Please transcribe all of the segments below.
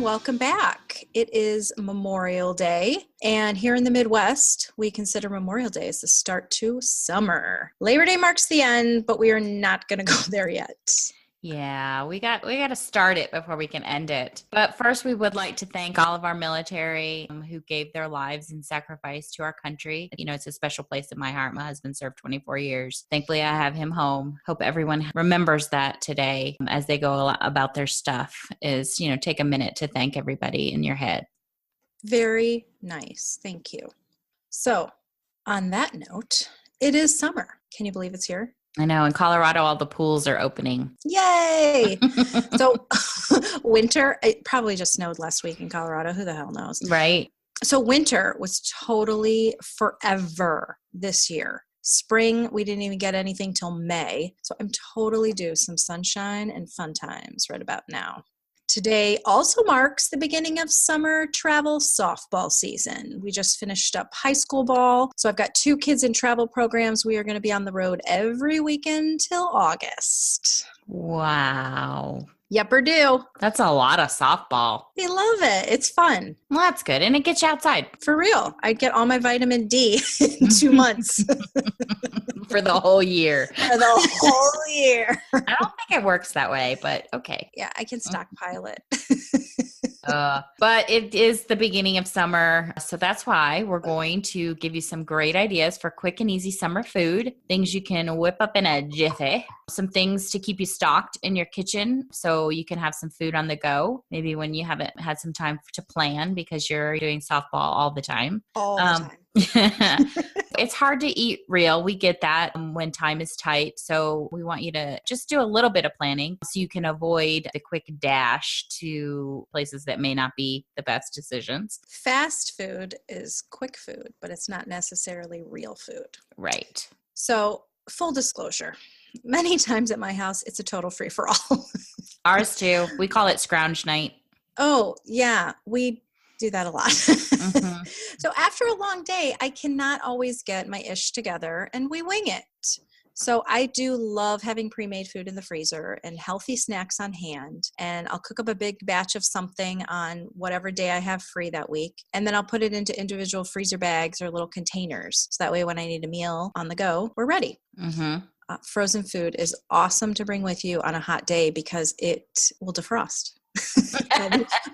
welcome back. It is Memorial Day, and here in the Midwest, we consider Memorial Day as the start to summer. Labor Day marks the end, but we are not going to go there yet. Yeah, we got to start it before we can end it. But first, we would like to thank all of our military who gave their lives in sacrifice to our country. You know, it's a special place in my heart. My husband served 24 years. Thankfully, I have him home. Hope everyone remembers that today as they go about their stuff is, take a minute to thank everybody in your head. Very nice. Thank you. So, on that note, it is summer. Can you believe it's here? I know. In Colorado, all the pools are opening. Yay! So winter, it probably just snowed last week in Colorado. Who the hell knows? Right. So winter was totally forever this year. Spring, we didn't even get anything till May. So I'm totally due some sunshine and fun times right about now. Today also marks the beginning of summer travel softball season. We just finished up high school ball. So I've got 2 kids in travel programs. We are going to be on the road every weekend till August. Wow. Yepper do. That's a lot of softball. We love it. It's fun. Well, that's good. And it gets you outside. For real. I'd get all my vitamin D in 2 months. For the whole year. For the whole year. I don't think it works that way, but okay. Yeah, I can stockpile it. But it is the beginning of summer. So that's why we're going to give you some great ideas for quick and easy summer food, things you can whip up in a jiffy, some things to keep you stocked in your kitchen so you can have some food on the go, maybe when you haven't had some time to plan because you're doing softball all the time. All the time. It's hard to eat real. We get that when time is tight. So we want you to just do a little bit of planning so you can avoid the quick dash to places that may not be the best decisions. Fast food is quick food, but it's not necessarily real food. Right. So full disclosure, many times at my house, it's a total free-for-all. Ours too. We call it scrounge night. Oh, yeah. We do that a lot. Mm-hmm. So after a long day, I cannot always get my ish together and we wing it. So I do love having pre-made food in the freezer and healthy snacks on hand. And I'll cook up a big batch of something on whatever day I have free that week. And then I'll put it into individual freezer bags or little containers. So that way when I need a meal on the go, we're ready. Mm-hmm. Frozen food is awesome to bring with you on a hot day because it will defrost.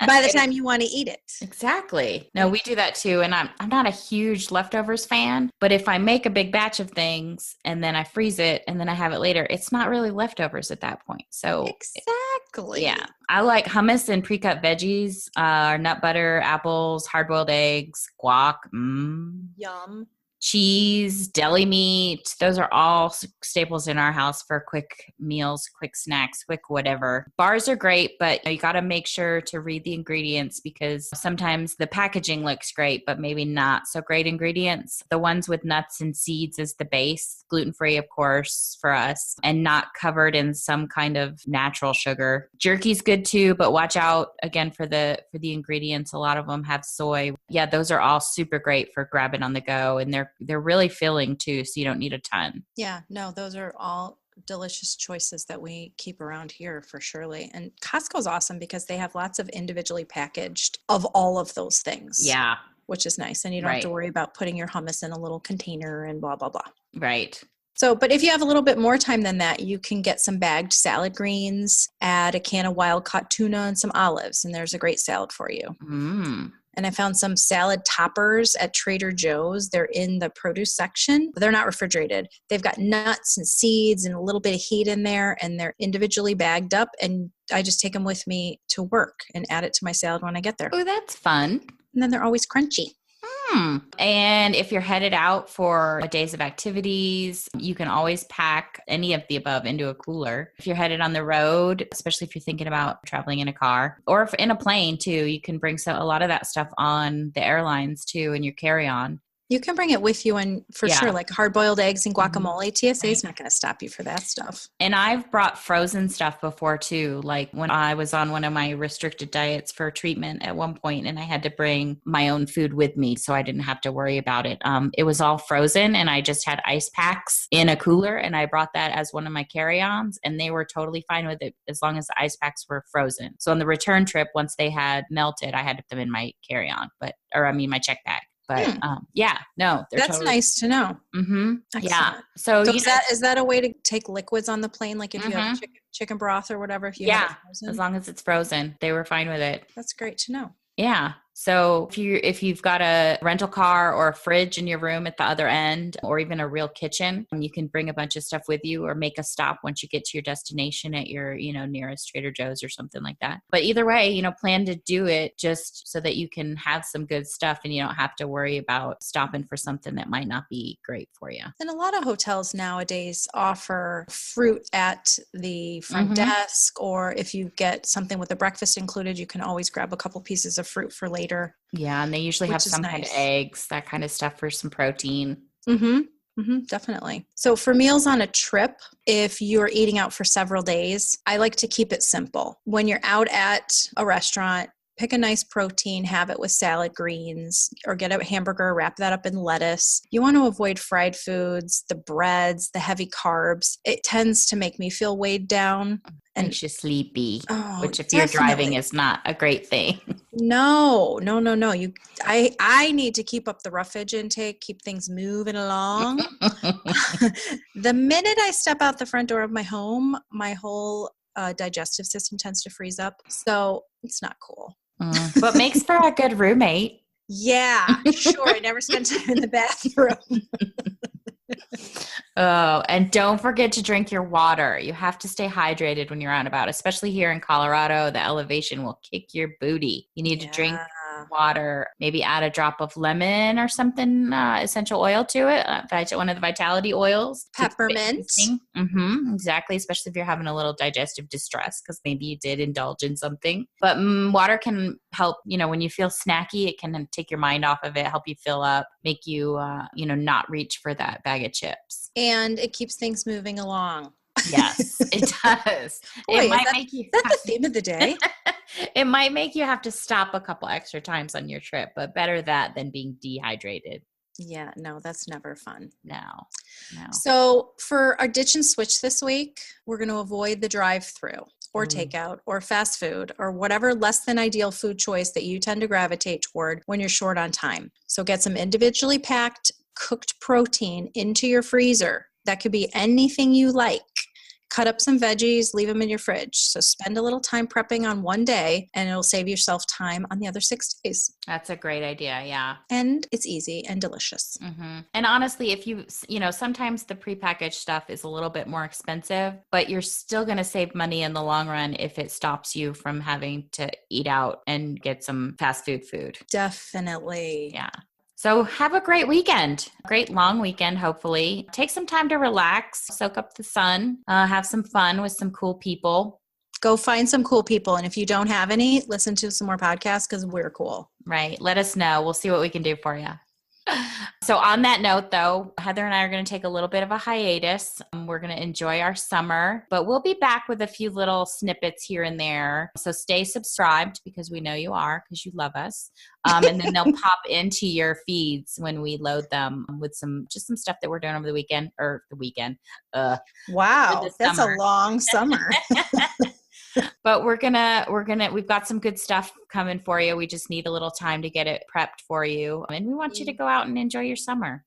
By the time you want to eat it. Exactly. No, we do that too. And I'm not a huge leftovers fan, but if I make a big batch of things and then I freeze it and then I have it later, it's not really leftovers at that point. So exactly. Yeah. I like hummus and pre-cut veggies, nut butter, apples, hard-boiled eggs, guac. Yum. Cheese, deli meat, those are all staples in our house for quick meals, quick snacks, quick whatever. Bars are great, but you got to make sure to read the ingredients because sometimes the packaging looks great, but maybe not so great ingredients. The ones with nuts and seeds as the base, gluten-free, of course, for us, and not covered in some kind of natural sugar. Jerky's good too, but watch out again for the ingredients. A lot of them have soy. Yeah, those are all super great for grabbing on the go, and they're really filling too, so you don't need a ton. Yeah, no, those are all delicious choices that we keep around here for surely. And Costco's awesome because they have lots of individually packaged of all of those things. Yeah. Which is nice. And you don't have to worry about putting your hummus in a little container and blah, blah, blah. Right. So, but if you have a little bit more time than that, you can get some bagged salad greens, add a can of wild caught tuna and some olives, and there's a great salad for you. And I found some salad toppers at Trader Joe's. They're in the produce section, but they're not refrigerated. They've got nuts and seeds and a little bit of heat in there, and they're individually bagged up. And I just take them with me to work and add it to my salad when I get there. Oh, that's fun. And then they're always crunchy. And if you're headed out for days of activities, you can always pack any of the above into a cooler. If you're headed on the road, especially if you're thinking about traveling in a car or if in a plane too, you can bring a lot of that stuff on the airlines too in your carry-on. You can bring it with you, and for Yeah. sure, like hard-boiled eggs and Mhm. guacamole. TSA is Right. not going to stop you for that stuff. And I've brought frozen stuff before too. Like when I was on one of my restricted diets for treatment at one point, and I had to bring my own food with me so I didn't have to worry about it. It was all frozen, and I just had ice packs in a cooler, and I brought that as one of my carry-ons, and they were totally fine with it as long as the ice packs were frozen. So on the return trip, once they had melted, I had to put them in my carry-on, my check bag. But yeah, no, they're That's totally nice to know. Yeah. Excellent. So So you know, is that a way to take liquids on the plane? Like if you have chicken broth or whatever, if you have it as frozen? long as it's frozen, they were fine with it. That's great to know. Yeah. So if you've got a rental car or a fridge in your room at the other end, or even a real kitchen, you can bring a bunch of stuff with you, or make a stop once you get to your destination at your, nearest Trader Joe's or something like that. But either way, plan to do it just so that you can have some good stuff and you don't have to worry about stopping for something that might not be great for you. And a lot of hotels nowadays offer fruit at the front desk, or if you get something with the breakfast included, you can always grab a couple pieces of fruit for later. Yeah, and they usually have some kind of eggs, that kind of stuff for some protein. Definitely. So for meals on a trip, if you're eating out for several days, I like to keep it simple. When you're out at a restaurant, pick a nice protein, have it with salad greens, or get a hamburger, wrap that up in lettuce. You want to avoid fried foods, the breads, the heavy carbs. It tends to make me feel weighed down. And makes you sleepy, which if definitely. you're driving is not a great thing. No. I need to keep up the roughage intake, keep things moving along. The minute I step out the front door of my home, my whole digestive system tends to freeze up. So it's not cool. But makes for a good roommate. Yeah, sure. I never spend time in the bathroom. Oh, and don't forget to drink your water. You have to stay hydrated when you're out and about, especially here in Colorado. The elevation will kick your booty. You need to drink water, maybe add a drop of lemon or something, essential oil to it, one of the vitality oils. Peppermint. Exactly, especially if you're having a little digestive distress because maybe you did indulge in something. But water can help, when you feel snacky, it can take your mind off of it, help you fill up, make you, not reach for that bag of chips. And it keeps things moving along. Yes, it does. Boy, is that the theme of the day? It might make you have to stop a couple extra times on your trip, but better that than being dehydrated. Yeah, no, that's never fun. No. So for our ditch and switch this week, we're going to avoid the drive-through or takeout or fast food or whatever less than ideal food choice that you tend to gravitate toward when you're short on time. So get some individually packed cooked protein into your freezer. That could be anything you like. Cut up some veggies, leave them in your fridge. So spend a little time prepping on one day and it'll save yourself time on the other 6 days. That's a great idea. Yeah. And it's easy and delicious. And honestly, if sometimes the prepackaged stuff is a little bit more expensive, but you're still going to save money in the long run if it stops you from having to eat out and get some fast food. Definitely. Yeah. So have a great weekend, a great long weekend, hopefully. Take some time to relax, soak up the sun, have some fun with some cool people. Go find some cool people. And if you don't have any, listen to some more podcasts because we're cool. Right. Let us know. We'll see what we can do for you. So on that note, though, Heather and I are going to take a little bit of a hiatus. We're going to enjoy our summer, but we'll be back with a few little snippets here and there. So stay subscribed because we know you are, because you love us. And then they'll pop into your feeds when we load them with some stuff that we're doing over the weekend. Wow, that's a long summer. But we've got some good stuff coming for you. We just need a little time to get it prepped for you. And we want you to go out and enjoy your summer.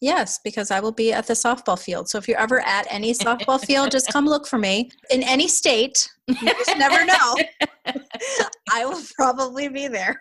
Yes, because I will be at the softball field. So if you're ever at any softball field, just come look for me. In any state, you just never know. I will probably be there.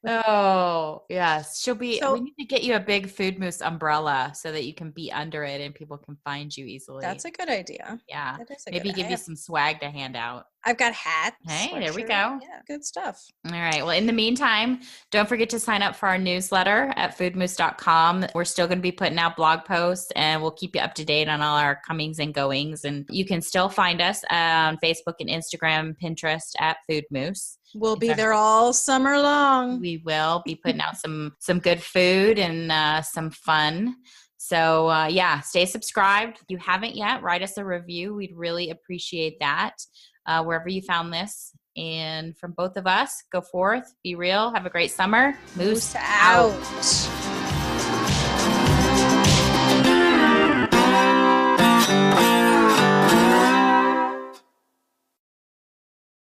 Oh, yes. We need to get you a big Food Moose umbrella so that you can be under it and people can find you easily. That's a good idea. Yeah. Maybe give you some swag to hand out. I've got hats. Hey, there we go. Yeah, good stuff. All right. Well, in the meantime, don't forget to sign up for our newsletter at foodmoose.com. We're still going to be putting out blog posts and we'll keep you up to date on all our comings and goings. And you can still find us on Facebook and Instagram, Pinterest at Food Moose. We'll be there all summer long. We will be putting out some good food and some fun. So stay subscribed. If you haven't yet, write us a review. We'd really appreciate that wherever you found this. And from both of us, go forth, be real, have a great summer. Moose out.